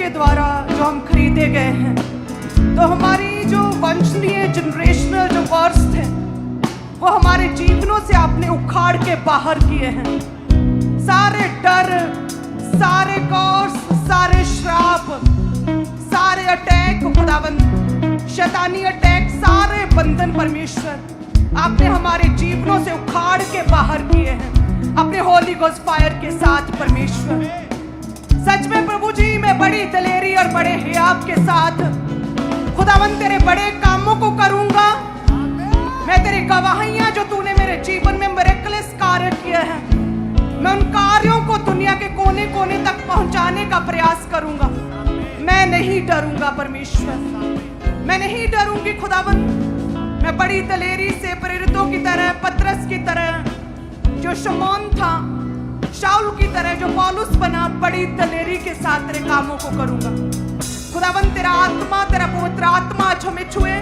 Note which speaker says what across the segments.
Speaker 1: के द्वारा जो हम खरीदे गए हैं, तो हमारी जो वंशनीय जनरेशनल जो वर्स थे वो हमारे जीवनों से आपने उखाड़ के बाहर किए हैं। सारे डर, सारे कॉर्स, सारे श्राप, सारे अटैक खुदावंद, शैतानी अटैक, सारे बंधन परमेश्वर आपने हमारे जीवनों से उखाड़ के बाहर किए हैं अपने होली गोस्ट फायर के साथ परमेश्वर। सच में प्रभु जी, मैं बड़ी दलेरी और बड़े हियाब के साथ खुदावंद तेरे बड़े कामों को करूंगा। मैं तेरी गवाहियां जो तूने मेरे जीवन में मिरेकल्स कार्य किए हैं, मैं उन कार्यों को दुनिया के कोने कोने तक पहुंचाने का प्रयास करूंगा। मैं नहीं डरूंगा परमेश्वर, मैं नहीं डरूंगी खुदावंद। मैं बड़ी दलेरी से प्रेरितों की तरह, पतरस की तरह, जो शमौन था, शाऊल की तरह जो पौलुस बना, बड़ी दलेरी के साथ तेरे कामों को करूंगा। खुदावंद तेरा आत्मा, तेरा पवित्र आत्मा आज हमें छुए।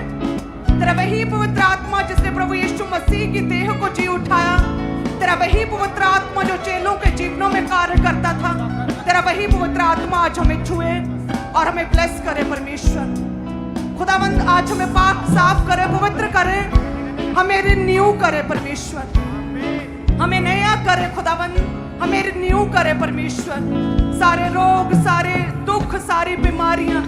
Speaker 1: तेरा वही पवित्र आत्मा जिसने प्रभु यीशु मसीह की देह को जी उठाया, तेरा वही पवित्र आत्मा जो चेलों के जीवनों में कार्य करता था, तेरा वही पवित्र आत्मा आज हमें छुए और हमें ब्लेस करे परमेश्वर। खुदावंद आज हमें पाक साफ करे, पवित्र करे, हमें रिन्यू करे परमेश्वर, हमें नया करे खुदावंद, हमें रिन्यू करे परमेश्वर। सारे रोग, सारे दुख, सारी बीमारियां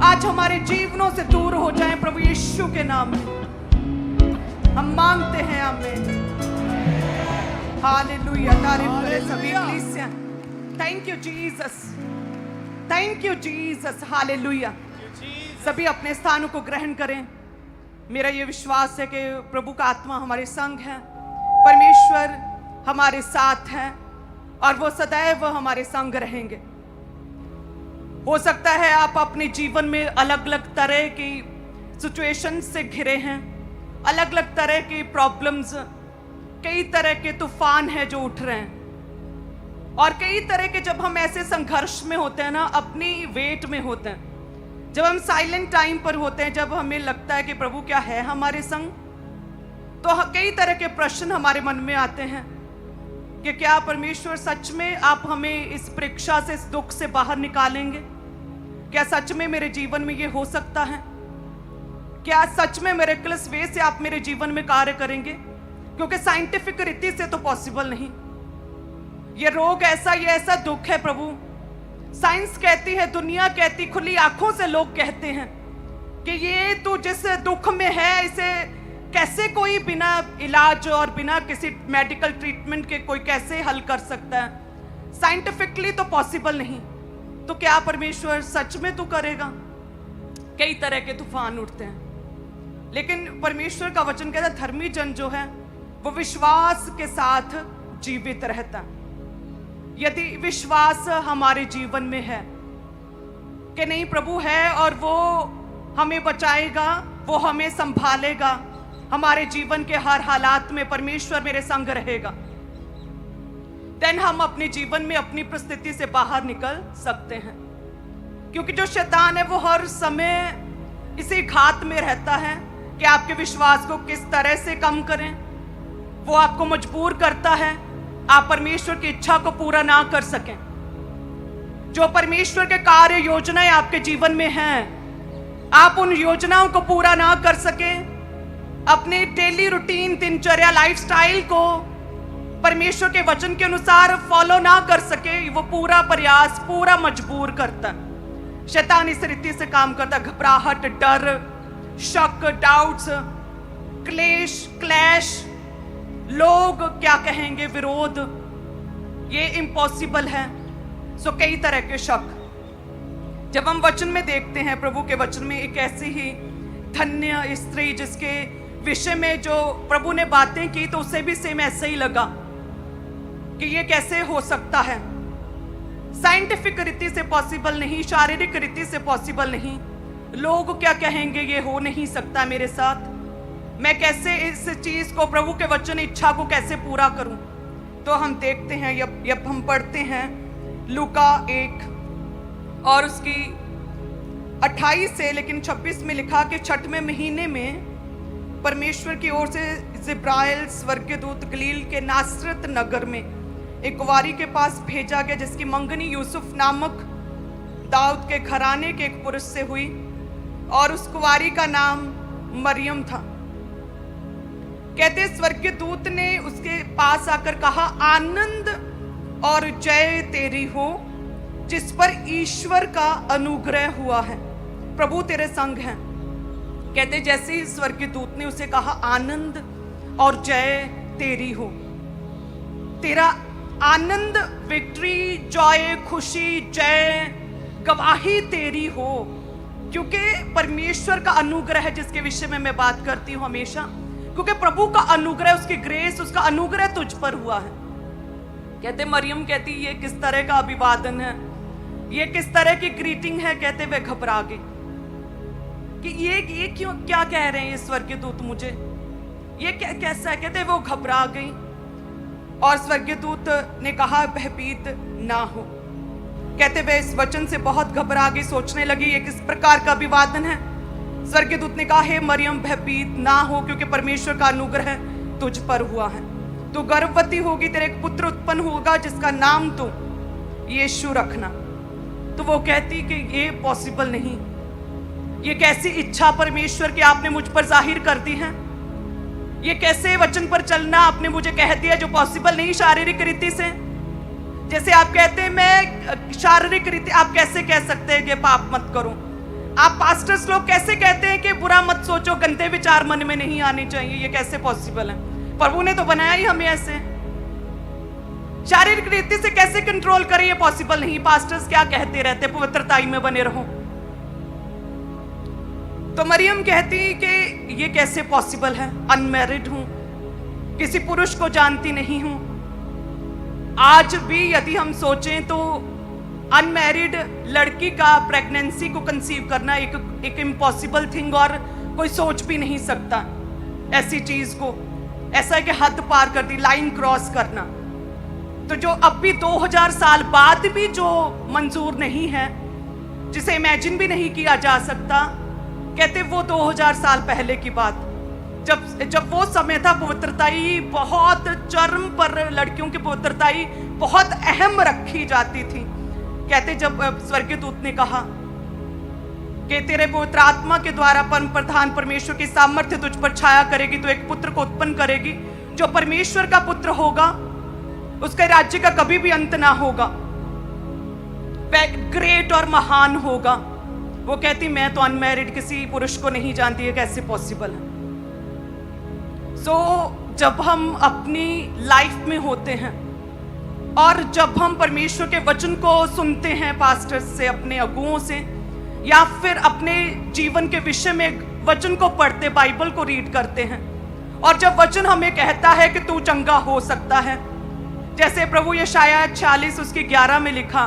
Speaker 1: आज हमारे जीवनों से दूर हो जाएं प्रभु यीशु के नाम में हम मांगते हैं। आमीन, हालेलुया। तारीफ करें सभी कलीसिया। Thank you Jesus, thank you Jesus, hallelujah. सभी अपने स्थानों को ग्रहण करें। मेरा ये विश्वास है कि प्रभु का आत्मा हमारे संग है, परमेश्वर हमारे साथ है और वो सदैव हमारे संग रहेंगे। हो सकता है आप अपने जीवन में अलग अलग तरह की सिचुएशन से घिरे हैं, अलग अलग तरह की प्रॉब्लम्स, कई तरह के तूफान हैं जो उठ रहे हैं, और कई तरह के जब हम ऐसे संघर्ष में होते हैं ना, अपनी वेट में होते हैं, जब हम साइलेंट टाइम पर होते हैं, जब हमें लगता है कि प्रभु क्या है हमारे संग, तो कई तरह के प्रश्न हमारे मन में आते हैं कि क्या परमेश्वर सच में आप हमें इस परीक्षा से, इस दुख से बाहर निकालेंगे? क्या सच में मेरे जीवन में ये हो सकता है? क्या सच में मिरेकल्स वे से आप मेरे जीवन में कार्य करेंगे? क्योंकि साइंटिफिक रीति से तो पॉसिबल नहीं। ये रोग ऐसा, ये ऐसा दुख है प्रभु, साइंस कहती है, दुनिया कहती, खुली आंखों से लोग कहते हैं कि ये तू जिस दुख में है, इसे कैसे कोई बिना इलाज और बिना किसी मेडिकल ट्रीटमेंट के कोई कैसे हल कर सकता है? साइंटिफिकली तो पॉसिबल नहीं। तो क्या परमेश्वर सच में तू करेगा? कई तरह के तूफान उठते हैं, लेकिन परमेश्वर का वचन कहता है धर्मी जन जो है वो विश्वास के साथ जीवित रहता है। यदि विश्वास हमारे जीवन में है कि नहीं प्रभु है और वो हमें बचाएगा, वो हमें संभालेगा, हमारे जीवन के हर हालात में परमेश्वर मेरे संग रहेगा, देन हम अपने जीवन में अपनी परिस्थिति से बाहर निकल सकते हैं। क्योंकि जो शैतान है वो हर समय इसी घात में रहता है कि आपके विश्वास को किस तरह से कम करें। वो आपको मजबूर करता है आप परमेश्वर की इच्छा को पूरा ना कर सकें। जो परमेश्वर के कार्य योजनाएं आपके जीवन में हैं, आप उन योजनाओं को पूरा ना कर सकें, अपने डेली रूटीन, दिनचर्या, लाइफस्टाइल को परमेश्वर के वचन के अनुसार फॉलो ना कर सके, वो पूरा प्रयास, पूरा मजबूर करता है। शैतान इस रीति से काम करता है, घबराहट, डर, शक, डाउट्स, क्लेश, क्लैश, लोग क्या कहेंगे, विरोध, ये इम्पॉसिबल है। सो कई तरह के शक जब हम वचन में देखते हैं, प्रभु के वचन में एक ऐसी ही धन्य स्त्री जिसके विषय में जो प्रभु ने बातें की, तो उसे भी सेम ऐसे ही लगा कि ये कैसे हो सकता है, साइंटिफिक रीति से पॉसिबल नहीं, शारीरिक रीति से पॉसिबल नहीं, लोग क्या कहेंगे, ये हो नहीं सकता मेरे साथ, मैं कैसे इस चीज को, प्रभु के वचन इच्छा को कैसे पूरा करूं। तो हम देखते हैं, जब हम पढ़ते हैं लूका 1 और उसकी 28 से लेकिन 26 में लिखा कि 6वें महीने में परमेश्वर की ओर से जिब्राइल स्वर्गदूत गलील के नासरत नगर में एक कुंवारी के पास भेजा गया जिसकी मंगनी यूसुफ नामक दाऊद के घराने के एक पुरुष से हुई और उस कुंवारी का नाम मरियम था। कहते स्वर्गीय दूत ने उसके पास आकर कहा, आनंद और जय तेरी हो जिस पर ईश्वर का अनुग्रह हुआ है, प्रभु तेरे संग है। कहते जैसे ही स्वर्गीय दूत ने उसे कहा, आनंद और जय तेरी हो, तेरा आनंद, विक्ट्री, जॉय, खुशी, जय, गवाही तेरी हो, क्योंकि परमेश्वर का अनुग्रह है जिसके विषय में मैं बात करती हूं हमेशा, क्योंकि प्रभु का अनुग्रह, उसकी ग्रेस, उसका अनुग्रह तुझ पर हुआ है। कहते मरियम कहती ये किस तरह का अभिवादन है, ये किस तरह की ग्रीटिंग है। कहते वे घबरा गए कि ये क्यों, क्या कह रहे हैं ये स्वर्गीय दूत मुझे, ये कैसा है। कहते वो घबरा गई और स्वर्गीय दूत ने कहा भयभीत ना हो। कहते वे इस वचन से बहुत घबरा गई, सोचने लगी ये किस प्रकार का अभिवादन है। स्वर्गीय दूत ने कहा, हे मरियम भयभीत ना हो, क्योंकि परमेश्वर का अनुग्रह तुझ पर हुआ है। तू गर्भवती होगी, तेरे एक पुत्र उत्पन्न होगा जिसका नाम तू यीशु रखना। तो वो कहती कि ये पॉसिबल नहीं, ये कैसी इच्छा परमेश्वर की आपने मुझ पर जाहिर कर दी है, ये कैसे वचन पर चलना आपने मुझे कह दिया जो पॉसिबल नहीं शारीरिक रीति से। जैसे आप कहते हैं मैं शारीरिक रीति, आप कैसे कह सकते हैं कि पाप मत करो। आप पास्टर्स लोग कैसे कहते हैं कि बुरा मत सोचो, गंदे विचार मन में नहीं आने चाहिए, ये कैसे पॉसिबल है। प्रभु ने तो बनाया ही हमें ऐसे, शारीरिक रीति से कैसे कंट्रोल करें, ये पॉसिबल नहीं। पास्टर्स क्या कहते रहते, पवित्रताई में बने रहो। तो मरियम कहती कि ये कैसे पॉसिबल है, अनमैरिड हूं, किसी पुरुष को जानती नहीं हूं। आज भी यदि हम सोचें तो अनमैरिड लड़की का प्रेगनेंसी को कंसीव करना एक इम्पॉसिबल थिंग, और कोई सोच भी नहीं सकता ऐसी चीज को। ऐसा है कि हद पार कर दी, लाइन क्रॉस करना। तो जो अब भी 2000 साल बाद भी जो मंजूर नहीं है, जिसे इमेजिन भी नहीं किया जा सकता, कहते वो 2000 साल पहले की बात, जब वो समय था पवित्रताई बहुत चरम पर, लड़कियों की पवित्रताई बहुत अहम रखी जाती थी। कहते जब स्वर्गीय दूत ने कहा कि तेरे पवित्र आत्मा के द्वारा परम प्रधान परमेश्वर की सामर्थ्य तुझ पर छाया करेगी, तो एक पुत्र को उत्पन्न करेगी जो परमेश्वर का पुत्र होगा, उसके राज्य का कभी भी अंत ना होगा, ग्रेट और महान होगा। वो कहती मैं तो अनमैरिड किसी पुरुष को नहीं जानती, है कैसे पॉसिबल है। जब हम अपनी लाइफ में होते हैं और जब हम परमेश्वर के वचन को सुनते हैं पास्टर से, अपने अगुओं से, या फिर अपने जीवन के विषय में वचन को पढ़ते, बाइबल को रीड करते हैं, और जब वचन हमें कहता है कि तू चंगा हो सकता है, जैसे प्रभु यशायाह 46 उसकी 11 में लिखा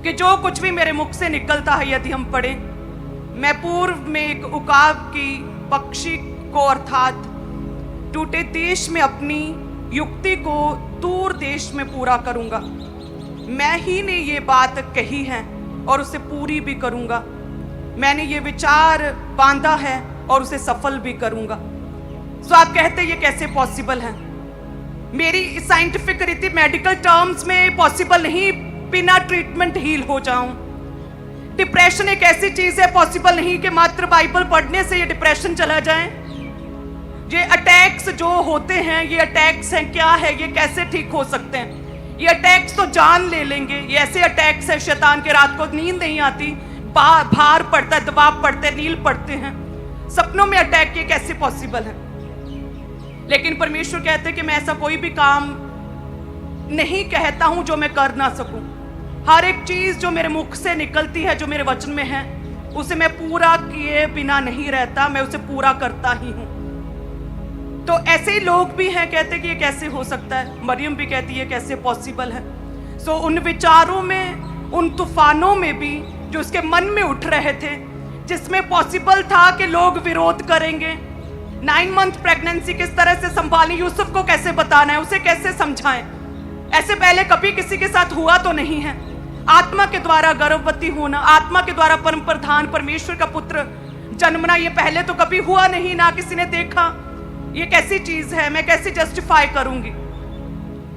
Speaker 1: कि जो कुछ भी मेरे मुख से निकलता है, यदि हम पढ़े, मैं पूर्व में एक उकाब की पक्षी को अर्थात टूटे देश में अपनी युक्ति को दूर देश में पूरा करूंगा। मैं ही ने ये बात कही है और उसे पूरी भी करूंगा। मैंने ये विचार बांधा है और उसे सफल भी करूंगा। आप कहते ये कैसे पॉसिबल है? मेरी साइंटिफिक रीति मेडिकल टर्म्स में पॉसिबल नहीं, बिना ट्रीटमेंट हील हो जाऊं। डिप्रेशन एक ऐसी चीज है, पॉसिबल नहीं कि मात्र बाइबल पढ़ने से ये डिप्रेशन चला जाए। ये अटैक्स जो होते हैं, ये अटैक्स हैं क्या है, ये कैसे ठीक हो सकते हैं? ये अटैक्स तो जान ले लेंगे। ये ऐसे अटैक्स है शैतान के, रात को नींद नहीं आती, भार पड़ता है, दबाव पड़ते हैं, नील पड़ते हैं, सपनों में अटैक, ये कैसे पॉसिबल है? लेकिन परमेश्वर कहते हैं कि मैं ऐसा कोई भी काम नहीं कहता हूं जो मैं कर ना सकूं। हर एक चीज जो मेरे मुख से निकलती है, जो मेरे वचन में है, उसे मैं पूरा किए बिना नहीं रहता, मैं उसे पूरा करता ही हूं। तो ऐसे ही लोग भी हैं, कहते कि ये कैसे हो सकता है। मरियम भी कहती है कैसे पॉसिबल है। उन विचारों में, उन तूफानों में भी जो उसके मन में उठ रहे थे, जिसमें पॉसिबल था कि लोग विरोध करेंगे, 9 मंथ प्रेगनेंसी किस तरह से संभालनी, यूसुफ को कैसे बताना है, उसे कैसे समझाएं, ऐसे पहले कभी किसी के साथ हुआ तो नहीं है। आत्मा के द्वारा गर्भवती होना, आत्मा के द्वारा परम प्रधान परमेश्वर का पुत्र जन्मना, ये पहले तो कभी हुआ नहीं, ना किसी ने देखा। ये कैसी चीज है, मैं कैसे जस्टिफाई करूंगी?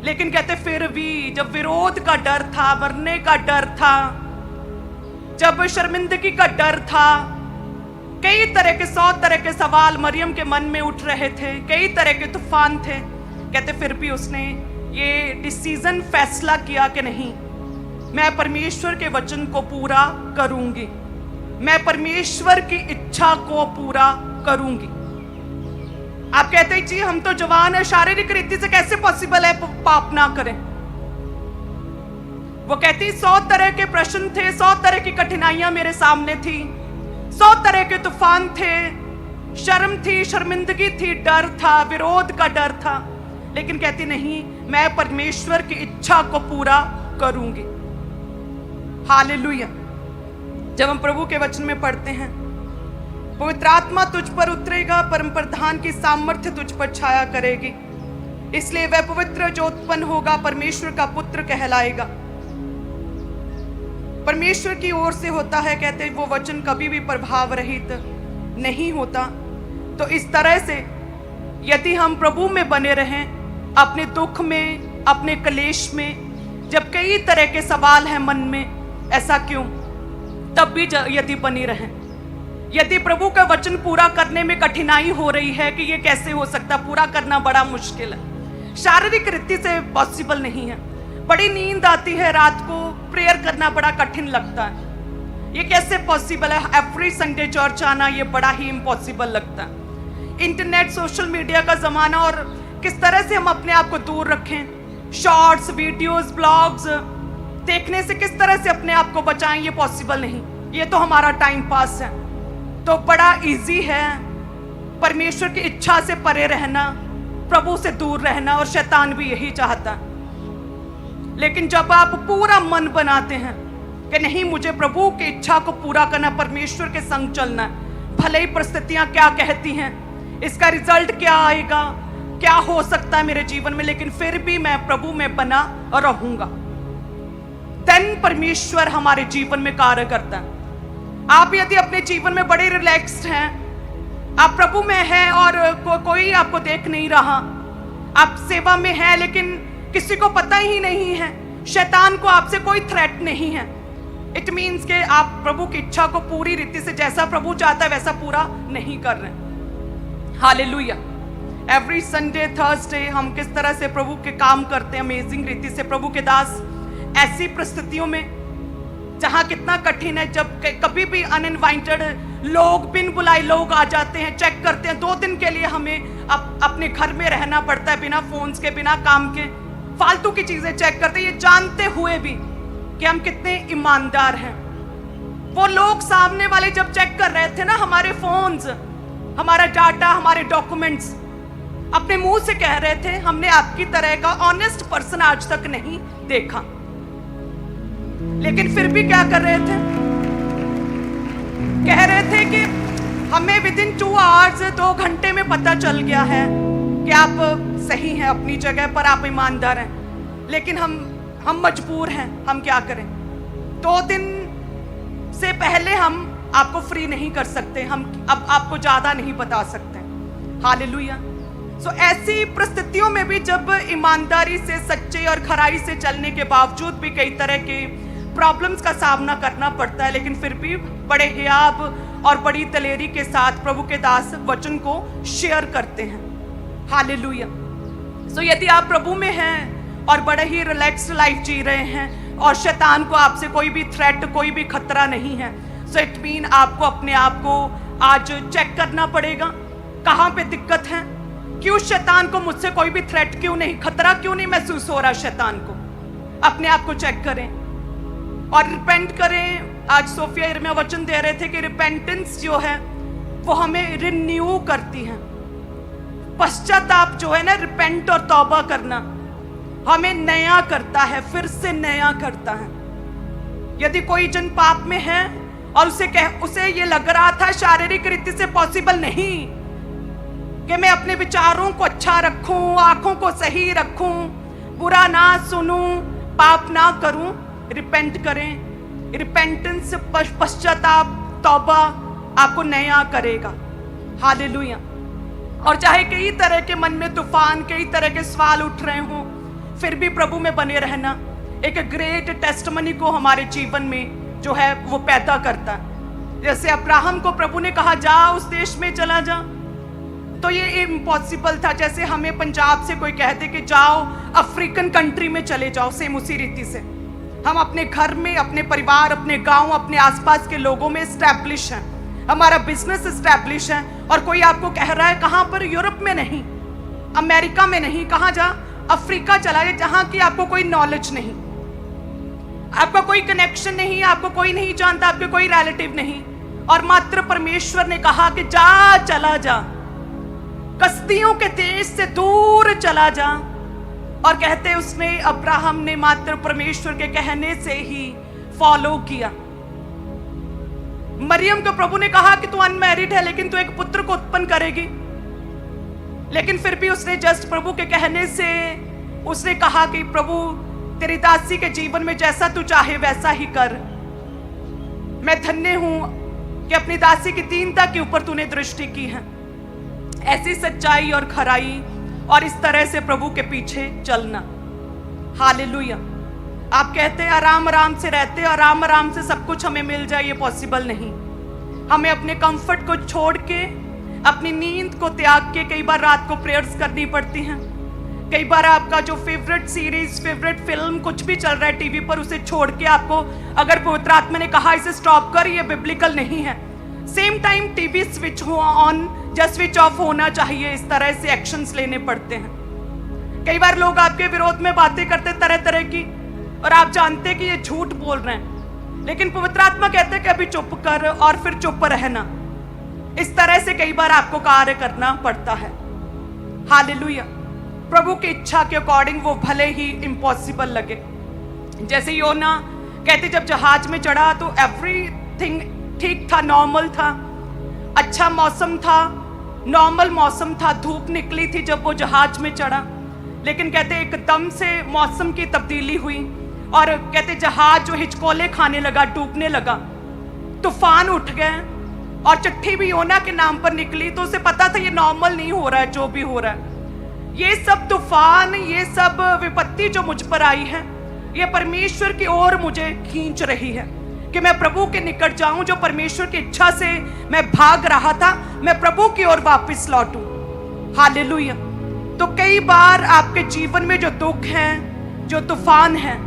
Speaker 1: लेकिन कहते फिर भी जब विरोध का डर था, मरने का डर था, जब शर्मिंदगी का डर था, कई तरह के 100 तरह के सवाल मरियम के मन में उठ रहे थे, कई तरह के तूफान थे। कहते फिर भी उसने ये डिसीजन फैसला किया कि नहीं, मैं परमेश्वर के वचन को पूरा करूंगी, मैं परमेश्वर की इच्छा को पूरा करूंगी। आप कहते हैं जी हम तो जवान है, शारीरिक रीति से कैसे पॉसिबल है पाप ना करें। वो कहती 100 तरह के प्रश्न थे, 100 तरह की कठिनाइयां मेरे सामने थी, 100 तरह के तूफान थे, शर्म थी, शर्मिंदगी थी, डर था, विरोध का डर था, लेकिन कहती नहीं, मैं परमेश्वर की इच्छा को पूरा करूंगी। हालेलुया। जब हम प्रभु के वचन में पढ़ते हैं, पवित्र आत्मा तुझ पर उतरेगा, परम प्रधान की सामर्थ्य तुझ पर छाया करेगी, इसलिए वह पवित्र जो उत्पन्न होगा परमेश्वर का पुत्र कहलाएगा। परमेश्वर की ओर से होता है, कहते वो वचन कभी भी प्रभाव रहित नहीं होता। तो इस तरह से यदि हम प्रभु में बने रहें, अपने दुख में, अपने क्लेश में, जब कई तरह के सवाल हैं मन में, ऐसा क्यों, तब भी यदि बनी रहें। यदि प्रभु का वचन पूरा करने में कठिनाई हो रही है कि ये कैसे हो सकता, पूरा करना बड़ा मुश्किल है, शारीरिक रीति से पॉसिबल नहीं है, बड़ी नींद आती है रात को, प्रेयर करना बड़ा कठिन लगता है, ये कैसे पॉसिबल है, एवरी संडे चर्च आना ये बड़ा ही इम्पॉसिबल लगता है। इंटरनेट, सोशल मीडिया का जमाना, और किस तरह से हम अपने आप को दूर रखें, शॉर्ट्स, वीडियोस, ब्लॉग्स देखने से किस तरह से अपने आप को बचाएं, ये पॉसिबल नहीं, ये तो हमारा टाइम पास है। तो बड़ा इजी है परमेश्वर की इच्छा से परे रहना, प्रभु से दूर रहना, और शैतान भी यही चाहता है। लेकिन जब आप पूरा मन बनाते हैं कि नहीं, मुझे प्रभु की इच्छा को पूरा करना, परमेश्वर के संग चलना है, भले ही परिस्थितियां क्या कहती हैं, इसका रिजल्ट क्या आएगा, क्या हो सकता है मेरे जीवन में, लेकिन फिर भी मैं प्रभु में बना और रहूंगा, देन परमेश्वर हमारे जीवन में कार्य करता है। आप यदि अपने जीवन में बड़े रिलैक्स्ड हैं, आप प्रभु में हैं और कोई आपको देख नहीं रहा, आप सेवा में हैं लेकिन किसी को पता ही नहीं है, शैतान को आपसे कोई थ्रेट नहीं है, इट मीन्स कि आप प्रभु की इच्छा को पूरी रीति से, जैसा प्रभु चाहता है वैसा पूरा नहीं कर रहे। हालेलुया। एवरी संडे, थर्सडे हम किस तरह से प्रभु के काम करते हैं, अमेजिंग रीति से। प्रभु के दास ऐसी परिस्थितियों में जहां कितना कठिन है, जब कभी भी अनइनवाइटेड लोग, बिन बुलाए लोग आ जाते हैं, चेक करते हैं, 2 दिन के लिए हमें अपने घर में रहना पड़ता है, बिना फोन्स के, बिना काम के, फालतू की चीजें चेक करते हैं, ये जानते हुए भी कि हम कितने ईमानदार हैं। वो लोग सामने वाले जब चेक कर रहे थे ना हमारे फोन्स, हमारा डाटा, हमारे डॉक्यूमेंट्स, अपने मुंह से कह रहे थे हमने आपकी तरह का ऑनेस्ट पर्सन आज तक नहीं देखा, लेकिन फिर भी क्या कर रहे थे, कह रहे थे कि हमें विदिन 2 आवर्स, 2 घंटे में पता चल गया है कि आप सही हैं अपनी जगह पर, आप ईमानदार हैं, लेकिन हम मजबूर हैं, हम क्या करें, 2 दिन से पहले हम आपको फ्री नहीं कर सकते, हम अब आपको ज्यादा नहीं बता सकते। हालेलुया। सो ऐसी परिस्थितियों में भी जब ईमानदारी से, सच्चे और खराई से चलने के बावजूद भी कई तरह के प्रॉब्लम्स का सामना करना पड़ता है, लेकिन फिर भी बड़े हियाब और बड़ी दलेरी के साथ प्रभु के दास वचन को शेयर करते हैं। हालेलुया। सो यदि आप प्रभु में हैं और बड़े ही रिलैक्स्ड लाइफ जी रहे हैं और शैतान को आपसे कोई भी थ्रेट, कोई भी खतरा नहीं है, सो इट मीन आपको अपने आप को आज चेक करना पड़ेगा, कहाँ पे दिक्कत है, क्यों शैतान को मुझसे कोई भी थ्रेट क्यों नहीं, खतरा क्यों नहीं महसूस हो रहा शैतान को। अपने आप को चेक करें और रिपेंट करें। आज सोफिया इरमिया वचन दे रहे थे कि रिपेंटेंस जो है वो हमें रिन्यू करती है। पश्चाताप जो है ना, रिपेंट और तौबा करना हमें नया करता है, फिर से नया करता है। यदि कोई जन पाप में है और उसे ये लग रहा था शारीरिक रीति से पॉसिबल नहीं कि मैं अपने विचारों को अच्छा रखूं, आंखों को सही रखूं, बुरा ना सुनूं, पाप ना करूं, रिपेंट करें। रिपेंटेंस, पश्चाताप, तौबा आपको नया करेगा। हालेलुया। और चाहे कई तरह के मन में तूफान, कई तरह के सवाल उठ रहे हों, फिर भी प्रभु में बने रहना एक ग्रेट टेस्टमनी को हमारे जीवन में जो है वो पैदा करता है। जैसे अब्राहम को प्रभु ने कहा जा उस देश में चला जा, तो ये इम्पॉसिबल था। जैसे हमें पंजाब से कोई कहते कि जाओ अफ्रीकन कंट्री में चले जाओ, सेम उसी रीति से हम अपने घर में, अपने परिवार, अपने गांव, अपने आसपास के लोगों में स्टैब्लिश हैं, हमारा बिजनेस स्टैब्लिश है। और कोई आपको कह रहा है कहां पर, यूरोप में नहीं, अमेरिका में नहीं, कहां जा, अफ्रीका चला जाए, जहां की आपको कोई नॉलेज नहीं, आपका कोई कनेक्शन नहीं, आपको कोई नहीं जानता, आपके कोई रिलेटिव नहीं, और मात्र परमेश्वर ने कहा कि जा, चला जा, कसदियों के देश से दूर चला जा। और कहते उसने, अब्राहम ने मात्र परमेश्वर के कहने से ही फॉलो किया। मरियम को प्रभु ने कहा कि तू अनमैरिड है लेकिन तू एक पुत्र को उत्पन्न करेगी, लेकिन फिर भी उसने जस्ट प्रभु के कहने से उसने कहा कि प्रभु तेरी दासी के जीवन में जैसा तू चाहे वैसा ही कर। मैं धन्य हूं कि अपनी दासी की दीनता के ऊपर तूने दृष्टि की है। ऐसी सच्चाई और खराई और इस तरह से प्रभु के पीछे चलना। हालेलुया। आप कहते हैं आराम आराम से रहते हैं, आराम आराम से सब कुछ हमें मिल जाए, ये पॉसिबल नहीं। हमें अपने कंफर्ट को छोड़ के, अपनी नींद को त्याग के कई बार रात को प्रेयर्स करनी पड़ती हैं। कई बार आपका जो फेवरेट सीरीज, फेवरेट फिल्म कुछ भी चल रहा है टीवी पर, उसे छोड़ के आपको, अगर पवित्र आत्मा ने कहा इसे स्टॉप कर, ये बिब्लिकल नहीं है, सेम टाइम टीवी स्विच हो ऑन या स्विच ऑफ होना चाहिए। इस तरह से एक्शंस लेने पड़ते हैं। कई बार लोग आपके विरोध में बातें करते तरह तरह की, और आप जानते हैं कि ये झूठ बोल रहे हैं, लेकिन पवित्र आत्मा कहते हैं कि अभी चुप कर और फिर चुप रहना। इस तरह से कई बार आपको कार्य करना पड़ता है। हालेलुया। प्रभु की इच्छा के अकॉर्डिंग वो भले ही इम्पॉसिबल लगे। जैसे योना कहते जब जहाज में चढ़ा तो एवरीथिंग ठीक था, नॉर्मल था, अच्छा मौसम था, नॉर्मल मौसम था, धूप निकली थी जब वो जहाज में चढ़ा, लेकिन कहते एकदम से मौसम की तब्दीली हुई और कहते जहाज जो हिचकोले खाने लगा, डूबने लगा, तूफान उठ गए और चिट्ठी भी योना के नाम पर निकली। तो उसे पता था ये नॉर्मल नहीं हो रहा है जो भी हो रहा है, ये सब तूफान, ये सब विपत्ति जो मुझ पर आई है, ये परमेश्वर की ओर मुझे खींच रही है कि मैं प्रभु के निकट जाऊं। जो परमेश्वर की इच्छा से मैं भाग रहा था, मैं प्रभु की ओर वापस लौटूं। हालेलुया। तो कई बार आपके जीवन में जो दुख हैं, जो तूफान हैं,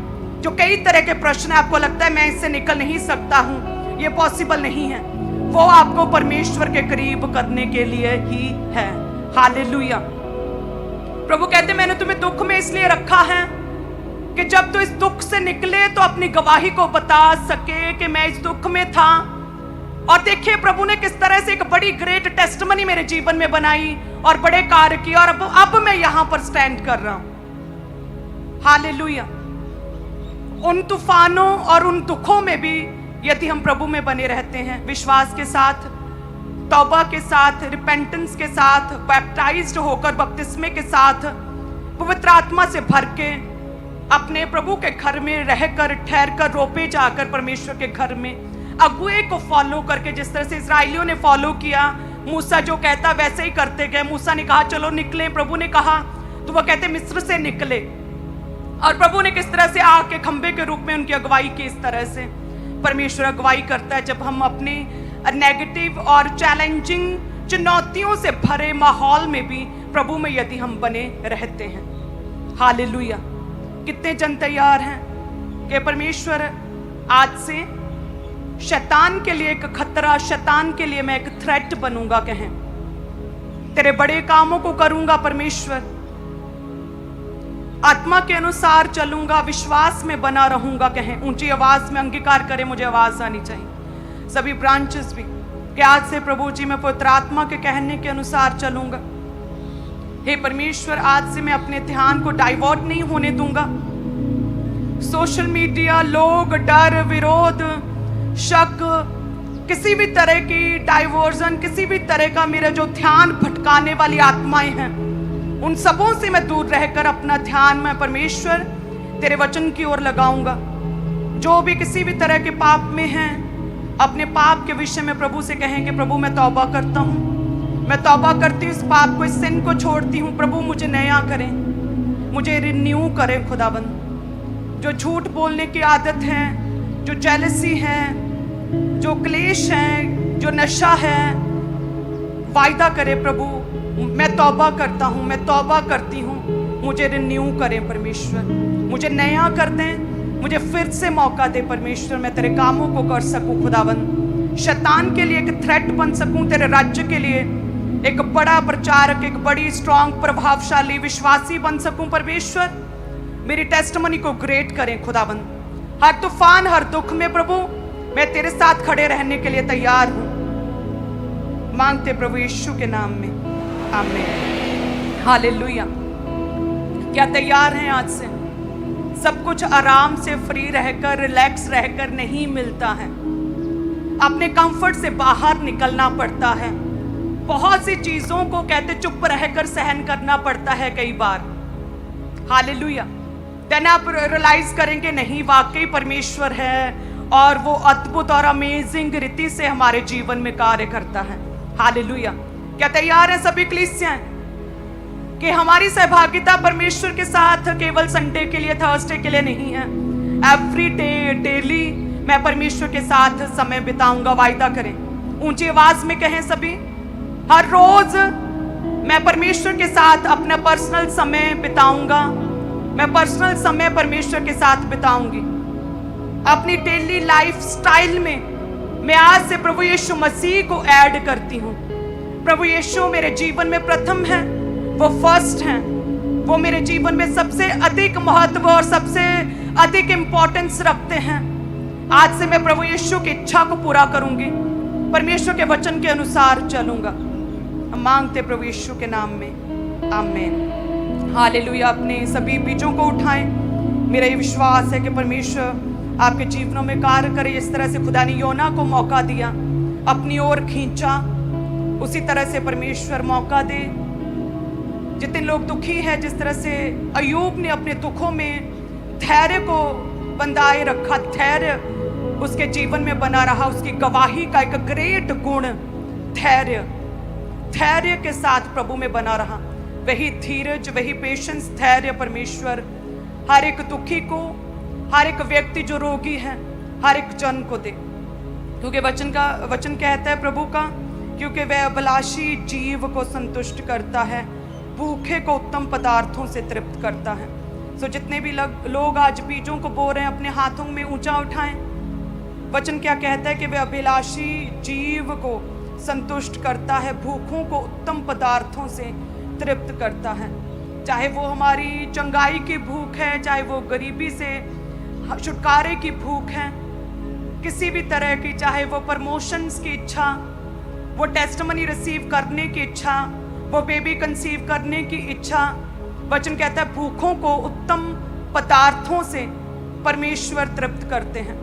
Speaker 1: जो कई तरह के प्रश्न, आपको लगता है मैं इससे निकल नहीं सकता हूं, ये पॉसिबल नहीं है, वो आपको परमेश्वर के करीब करने के लिए ही है। हालेलुया। प्रभु कहते मैंने तुम्हें दुख में इसलिए रखा है कि जब तू इस दुख से निकले तो अपनी गवाही को बता सके कि मैं इस दुख में था। और देखिए प्रभु ने किस तरह से एक बड़ी ग्रेट टेस्टमनी मेरे जीवन में बनाई और बड़े कार्य किए, और अब मैं यहां पर स्टैंड कर रहा हूं। हालेलुया। उन तूफानों और उन दुखों में भी यदि हम प्रभु में बने रहते हैं, विश्वास के साथ, तौबा के साथ, रिपेंटेंस के साथ, बैप्टाइज्ड होकर बपतिस्मे के साथ, पवित्र आत्मा से भर के, अपने प्रभु के घर में रहकर, ठहरकर, रोपे जाकर परमेश्वर के घर में अगुए को फॉलो करके, जिस तरह से इस्राएलियों ने फॉलो किया, मूसा जो कहता वैसे ही करते गए। मूसा ने कहा चलो निकले, प्रभु ने कहा, तो वह कहते मिस्र से निकले, और प्रभु ने किस तरह से आग के खंभे के रूप में उनकी अगुवाई की। इस तरह से परमेश्वर अगुवाई करता है जब हम अपने नेगेटिव और चैलेंजिंग, चुनौतियों से भरे माहौल में भी प्रभु में यदि हम बने रहते हैं। हालेलुया। कितने जन तैयार हैं कि परमेश्वर आज से शैतान के लिए एक खतरा, शैतान के लिए मैं एक थ्रेट बनूंगा, कहें तेरे बड़े कामों को करूंगा परमेश्वर, आत्मा के अनुसार चलूंगा, विश्वास में बना रहूंगा, कहें ऊंची आवाज में अंगीकार करें। मुझे आवाज आनी चाहिए, सभी ब्रांचेस भी, कि आज से प्रभु जी मैं पवित्र आत्मा के कहने के अनुसार चलूंगा। हे परमेश्वर, आज से मैं अपने ध्यान को डाइवर्ट नहीं होने दूंगा। सोशल मीडिया, लोग, डर, विरोध, शक, किसी भी तरह की डाइवर्जन, किसी भी तरह का मेरा जो ध्यान भटकाने वाली आत्माएं हैं, उन सबों से मैं दूर रहकर अपना ध्यान मैं परमेश्वर तेरे वचन की ओर लगाऊंगा। जो भी किसी भी तरह के पाप में हैं, अपने पाप के विषय में प्रभु से कहेंगे प्रभु मैं तौबा करता हूँ, मैं तौबा करती हूँ, इस पाप को, इस सिन को छोड़ती हूँ। प्रभु मुझे नया करें, मुझे रिन्यू करें खुदाबंद। जो झूठ बोलने की आदत है, जो जेलसी है, जो क्लेश है, जो नशा है, वायदा करे प्रभु, मैं तौबा करता हूँ, मैं तौबा करती हूँ, मुझे रिन्यू करें परमेश्वर, मुझे नया कर दें, मुझे फिर से मौका दे परमेश्वर, मैं तेरे कामों को कर सकूं खुदावन, शैतान के लिए एक थ्रेट बन सकूं, तेरे राज्य के लिए एक बड़ा प्रचारक, एक बड़ी स्ट्रॉन्ग प्रभावशाली विश्वासी बन सकूं परमेश्वर। मेरी टेस्टमनी को ग्रेट करें खुदावन। हर तूफान, हर दुख में प्रभु मैं तेरे साथ खड़े रहने के लिए तैयार हूं, मांगते प्रभु यीशु के नाम में, आमीन, हालेलुया। क्या तैयार हैं? आज से सब कुछ आराम से फ्री रहकर, रिलैक्स रहकर नहीं मिलता है, अपने कंफर्ट से बाहर निकलना पड़ता है, बहुत सी चीजों को कहते चुप रहकर सहन करना पड़ता है कई बार, हालेलुया। देन आप रियलाइज करेंगे नहीं, वाकई परमेश्वर है और वो अद्भुत और अमेजिंग रीति से हमारे जीवन में कार्य करता है, हालेलुया। क्या तैयार है सभी कलीसियां कि हमारी सहभागिता परमेश्वर के साथ केवल संडे के लिए, थर्सडे के लिए नहीं है, एवरी डे, डेली मैं परमेश्वर के साथ समय बिताऊंगा, वायदा करें, ऊंची आवाज में कहें सभी, हर रोज मैं परमेश्वर के साथ अपना पर्सनल समय बिताऊंगा, मैं पर्सनल समय परमेश्वर के साथ बिताऊंगी। अपनी डेली लाइफ स्टाइल में मैं आज से प्रभु यीशु मसीह को ऐड करती हूँ। प्रभु यीशु मेरे जीवन में प्रथम है, वो फर्स्ट हैं, वो मेरे जीवन में सबसे अधिक महत्व और सबसे अधिक इंपॉर्टेंस रखते हैं। आज से मैं प्रभु यीशु की इच्छा को पूरा करूंगी, परमेश्वर के वचन के अनुसार चलूंगा। हम मांगते प्रभु यीशु के नाम में, आमीन, हालेलुया। अपने सभी बीजों को उठाएं। मेरा ये विश्वास है कि परमेश्वर आपके जीवनों में कार्य करे। जिस तरह से खुदा ने योना को मौका दिया, अपनी ओर खींचा, उसी तरह से परमेश्वर मौका दे। जितने लोग दुखी हैं, जिस तरह से अय्यूब ने अपने दुखों में धैर्य को बंधाए रखा, धैर्य उसके जीवन में बना रहा, उसकी गवाही का एक ग्रेट गुण धैर्य, धैर्य के साथ प्रभु में बना रहा, वही धीरज, वही पेशेंस, धैर्य परमेश्वर हर एक दुखी को, हर एक व्यक्ति जो रोगी है, हर एक जन को दे। क्योंकि वचन कहता है प्रभु का, क्योंकि वह अभिलाषी जीव को संतुष्ट करता है, भूखे को उत्तम पदार्थों से तृप्त करता है। सो जितने भी लोग आज बीजों को बो रहे हैं, अपने हाथों में ऊंचा उठाएं। वचन क्या कहता है कि वह अभिलाषी जीव को संतुष्ट करता है, भूखों को उत्तम पदार्थों से तृप्त करता है। चाहे वो हमारी चंगाई की भूख है, चाहे वो गरीबी से छुटकारे की भूख है, किसी भी तरह की, चाहे वो प्रमोशंस की इच्छा, वो टेस्टमनी रिसीव करने की इच्छा, वो बेबी कंसीव करने की इच्छा। वचन कहता है भूखों को उत्तम पदार्थों से परमेश्वर तृप्त करते हैं।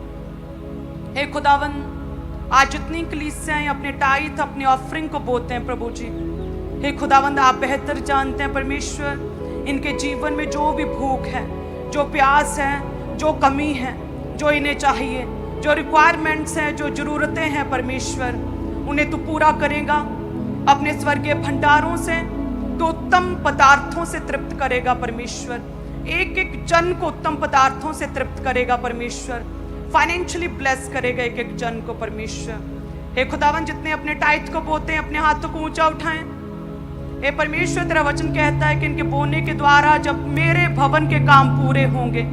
Speaker 1: हे खुदावन, आज जितनी कलीसियाएं अपने टाइथ, अपने ऑफरिंग को बोते हैं प्रभु जी, हे खुदावंद आप बेहतर जानते हैं परमेश्वर, इनके जीवन में जो भी भूख है, जो प्यास है, जो कमी है, जो इन्हें चाहिए, जो रिक्वायरमेंट्स हैं, जो ज़रूरतें हैं परमेश्वर, उन्हें तू पूरा करेगा अपने स्वर्गीय भंडारों से, तो उत्तम पदार्थों से तृप्त करेगा परमेश्वर। एक एक जन को उत्तम पदार्थों से तृप्त करेगा परमेश्वर, फाइनेंशियली ब्लेस करेगा एक एक जन को परमेश्वर। हे खुदावन, जितने अपने टाइथ को बोते हैं, अपने हाथों को ऊंचा उठाएं। हे परमेश्वर, तेरा वचन कहता है कि इनके बोने के द्वारा जब मेरे भवन के काम पूरे होंगे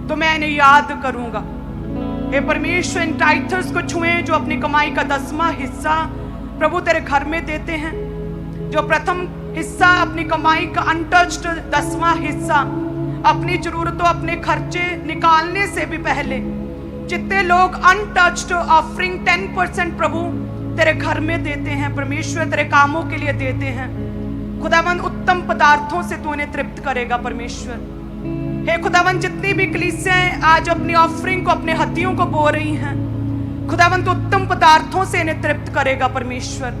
Speaker 1: तो मैं इन्हें याद करूंगा। हे परमेश्वर, इन टाइथर्स को छुएं जो अपनी कमाई का 10वां हिस्सा प्रभु तेरे घर में देते हैं, जो प्रथम हिस्सा अपनी कमाई का अनटच्ड 10वां हिस्सा अपनी जरूरतों, अपने खर्चे निकालने से भी पहले, जितने लोग अनटच्ड ऑफरिंग 10% प्रभु तेरे घर में देते हैं परमेश्वर, तेरे कामों के लिए देते हैं, खुदावन उत्तम पदार्थों से तू इन्हें तृप्त करेगा परमेश्वर। हे खुदावन, जितनी भी कलीसियाएं आज अपनी ऑफरिंग को, अपने हड्डियों को बो रही हैं, खुदावन तो उत्तम पदार्थों से इन्हें तृप्त करेगा परमेश्वर।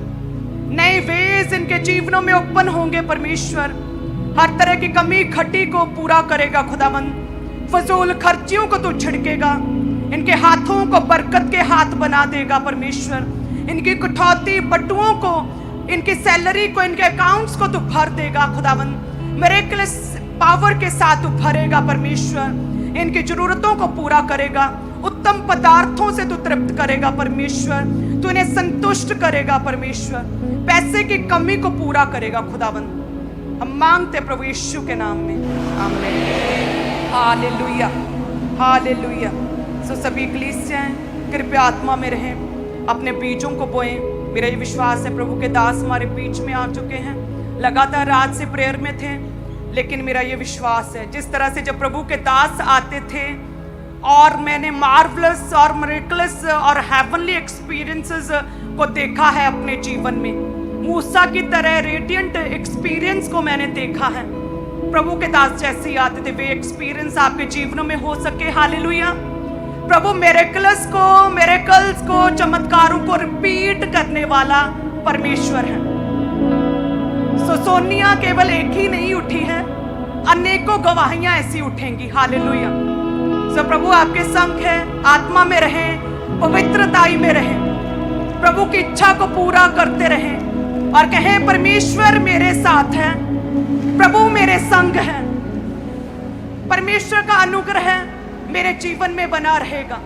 Speaker 1: नए वेज इनके जीवनों में ओपन होंगे परमेश्वर, हर तरह की कमी घटी को पूरा करेगा खुदावन, फजूल खर्चियों को तू छिड़केगा, इनके हाथों को बरकत के हाथ बना देगा परमेश्वर, इनकी कटौती बटुओं को, इनकी सैलरी को, इनके अकाउंट्स को तू भर देगा खुदावन, मिरेकलस पावर के साथ तू भरेगा परमेश्वर। इनकी जरूरतों को पूरा करेगा, उत्तम पदार्थों से तू तृप्त करेगा परमेश्वर, तू इन्हें संतुष्ट करेगा परमेश्वर, पैसे की कमी को पूरा करेगा खुदावंद। हम मांगते प्रभु यीशु के नाम में, आमीन। Hallelujah, hallelujah. सो सभी कलीसियाएं कृपया आत्मा में रहें, अपने बीजों को बोएं। मेरा ये विश्वास है प्रभु के दास हमारे बीच में आ चुके हैं, लगातार रात से प्रेयर में थे, लेकिन मेरा ये विश्वास है जिस तरह से जब प्रभु के दास आते थे और मैंने मार्वलस और मिरेकल्स और हेवनली एक्सपीरियंसेस को देखा है अपने जीवन में, मूसा की तरह रेडिएंट एक्सपीरियंस को मैंने देखा है। प्रभु के दास जैसे ही आते थे वे एक्सपीरियंस आपके जीवनों में हो सके। हालेलुया। प्रभु मिरेकल्स को, चमत्कारों को रिपीट करने वाला परमेश्वर है। सो सोनिया केवल एक ही नहीं उठी है, अनेकों गवाहियां ऐसी उठेंगी। हालेलुया। सो प्रभु आपके संग है, आत्मा में रहें, पवित्रताई में रहें, प्रभु की इच्छा को पूरा करते रहें और कहें परमेश्वर मेरे साथ है, प्रभु मेरे संग है, परमेश्वर का अनुग्रह मेरे जीवन में बना रहेगा।